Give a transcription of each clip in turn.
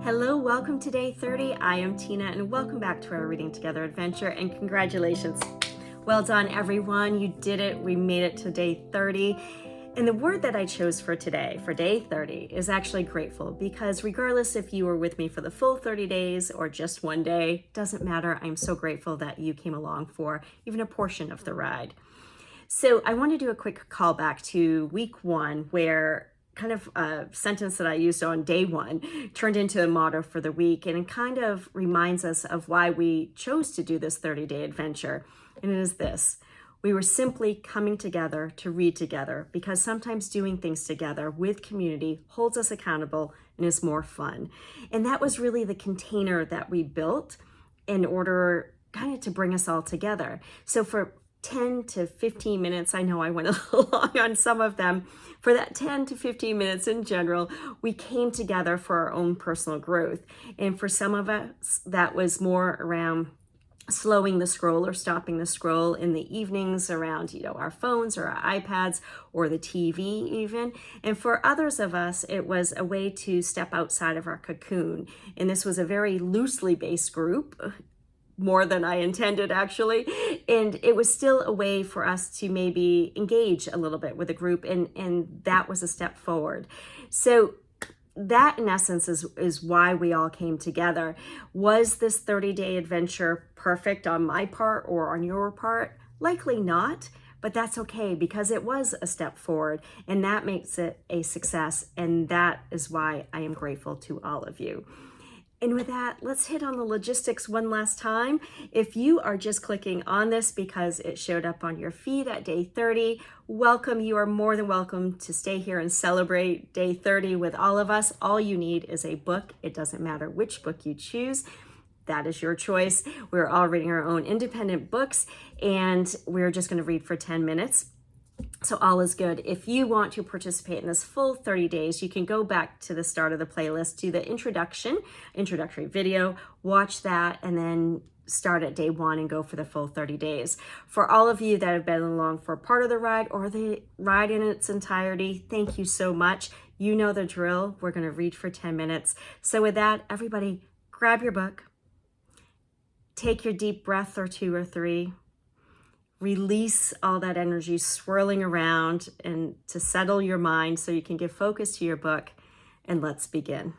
Hello, welcome to day 30. I am Tina and welcome back to our Reading Together adventure, and congratulations. Well done, everyone. You did it. We made it to day 30. And the word that I chose for today, for day 30, is actually grateful, because regardless if you were with me for the full 30 days or just one day, doesn't matter. I'm so grateful that you came along for even a portion of the ride. So I want to do a quick callback to week one, where kind of a sentence that I used on day one turned into a motto for the week. And it kind of reminds us of why we chose to do this 30-day adventure. And it is this: we were simply coming together to read together, because sometimes doing things together with community holds us accountable and is more fun. And that was really the container that we built in order kind of to bring us all together. So for 10 to 15 minutes, I know I went a little long on some of them, for that 10 to 15 minutes in general, we came together for our own personal growth. And for some of us, that was more around slowing the scroll or stopping the scroll in the evenings around, our phones or our iPads or the TV even. And for others of us, it was a way to step outside of our cocoon. And this was a very loosely based group, more than I intended, actually. And it was still a way for us to maybe engage a little bit with the group, and that was a step forward. So that, in essence, is why we all came together. Was this 30-day adventure perfect on my part or on your part? Likely not, but that's okay, because it was a step forward, and that makes it a success, and that is why I am grateful to all of you. And with that, let's hit on the logistics one last time. If you are just clicking on this because it showed up on your feed at day 30, welcome. You are more than welcome to stay here and celebrate day 30 with all of us. All you need is a book. It doesn't matter which book you choose. That is your choice. We're all reading our own independent books, and we're just going to read for 10 minutes. So all is good. If you want to participate in this full 30 days, you can go back to the start of the playlist, do the introductory video, watch that, and then start at day one and go for the full 30 days. For all of you that have been along for part of the ride or the ride in its entirety, thank you so much. You know the drill. We're going to read for 10 minutes. So with that, everybody, grab your book, take your deep breath or two or three, release all that energy swirling around, and to settle your mind so you can give focus to your book, and let's begin.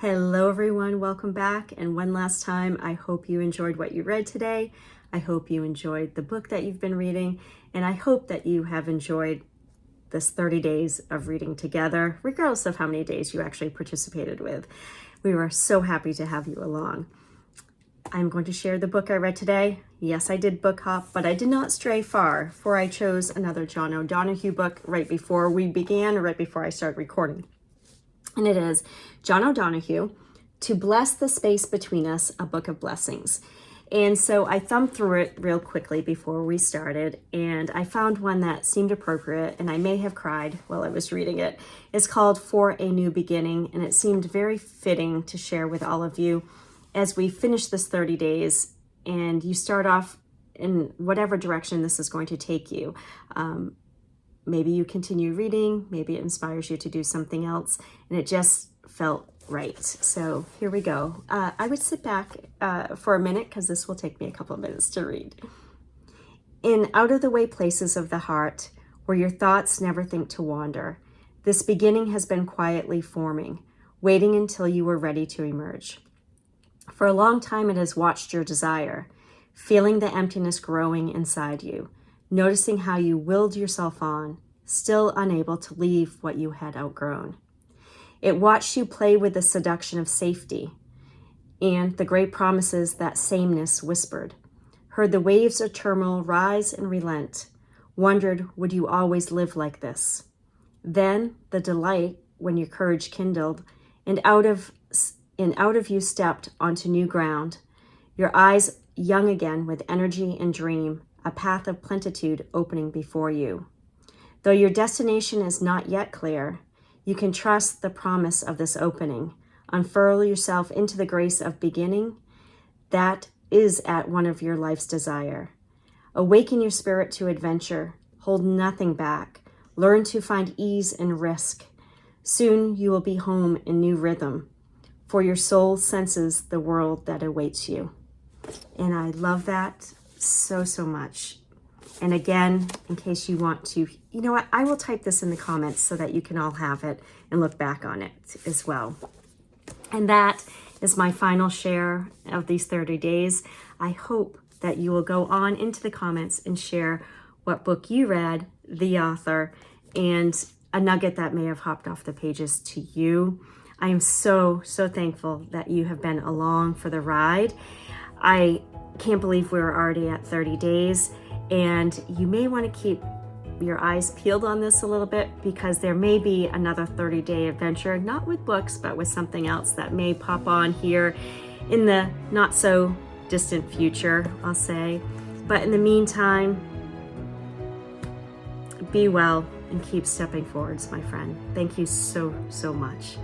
Hello everyone, welcome back. And one last time, I hope you enjoyed what you read today. I hope you enjoyed the book that you've been reading. And I hope that you have enjoyed this 30 days of reading together, regardless of how many days you actually participated with. We were so happy to have you along. I'm going to share the book I read today. Yes, I did book hop, but I did not stray far, for I chose another John O'Donohue book right before we began, right before I started recording. And it is John O'Donohue, To Bless the Space Between Us, A Book of Blessings. And so I thumbed through it real quickly before we started, and I found one that seemed appropriate, and I may have cried while I was reading it. It's called For a New Beginning, and it seemed very fitting to share with all of you as we finish this 30 days, and you start off in whatever direction this is going to take you. Maybe you continue reading, maybe it inspires you to do something else, and it just felt right. So here we go. I would sit back for a minute because this will take me a couple of minutes to read. In out-of-the-way places of the heart, where your thoughts never think to wander, this beginning has been quietly forming, waiting until you were ready to emerge. For a long time it has watched your desire, feeling the emptiness growing inside you, noticing how you willed yourself on, still unable to leave what you had outgrown. It watched you play with the seduction of safety and the great promises that sameness whispered, heard the waves of turmoil rise and relent, wondered, would you always live like this? Then the delight when your courage kindled, and out of you stepped onto new ground, your eyes young again with energy and dream, a path of plenitude opening before you. Though your destination is not yet clear, you can trust the promise of this opening. Unfurl yourself into the grace of beginning. That is at one of your life's desire. Awaken your spirit to adventure. Hold nothing back. Learn to find ease in risk. Soon you will be home in new rhythm, for your soul senses the world that awaits you. And I love that so, so much. And again, in case you want to, you know what, I will type this in the comments so that you can all have it and look back on it as well. And that is my final share of these 30 days. I hope that you will go on into the comments and share what book you read, the author, and a nugget that may have hopped off the pages to you. I am so, so thankful that you have been along for the ride. I can't believe we're already at 30 days, and you may want to keep your eyes peeled on this a little bit, because there may be another 30-day adventure, not with books, but with something else that may pop on here in the not so distant future, I'll say. But in the meantime, be well and keep stepping forwards, my friend. Thank you so, so much.